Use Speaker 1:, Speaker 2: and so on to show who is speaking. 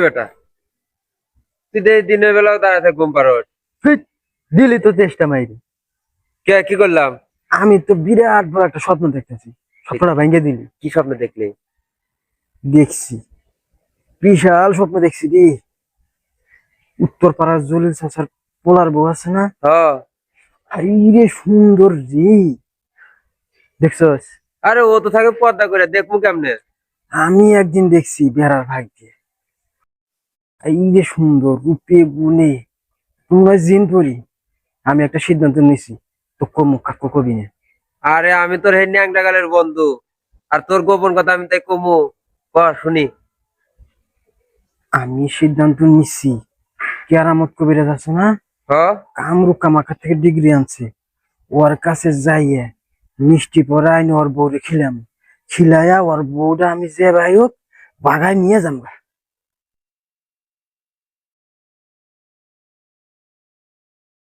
Speaker 1: বেটা, তুই দিনের বেলাও দাঁড়াতে ঘুম পারোস?
Speaker 2: ফিট, দিলি তো চেষ্টা মাইরি।
Speaker 1: কে কি করলাম?
Speaker 2: আমি তো বিরাট বড় একটা স্বপ্ন দেখতেছি, স্বপ্নটা ভেঙে দিলি।
Speaker 1: কি স্বপ্ন দেখলি?
Speaker 2: দেখছি, বিশাল স্বপ্ন দেখছি রে। উত্তর পাড়ার জলিল চাচার পোলার বউ আছে না,
Speaker 1: হ।
Speaker 2: আরে সুন্দর রে, দেখছস?
Speaker 1: আরে ও তো থাকে পর্দা করে, দেখবো কেমনে?
Speaker 2: আমি একদিন দেখছি বেড়ার ভাগ দিয়ে, এই যে সুন্দর রূপে গুণে তোমরা জিন পড়ি। আমি একটা সিদ্ধান্ত নিছি, তো কাকু কবি না।
Speaker 1: আরে আমি তোর হে ন্যাংটা গালের বন্ধু, আর তোর গোপন কথা আমি তাই কমু? ক শুনি।
Speaker 2: আমি সিদ্ধান্ত নিছি, কেরামত কবিরাজ আছে না,
Speaker 1: হ।
Speaker 2: কামরুক কামাখ্যা থেকে ডিগ্রি আনছে, ওর কাছে যাইয়ে মিষ্টি পরাই ওর বউরে খিলাম, খিলাইয়া ওর বউটা আমি যে ভাই হোক বাগায় নিয়ে যাবো।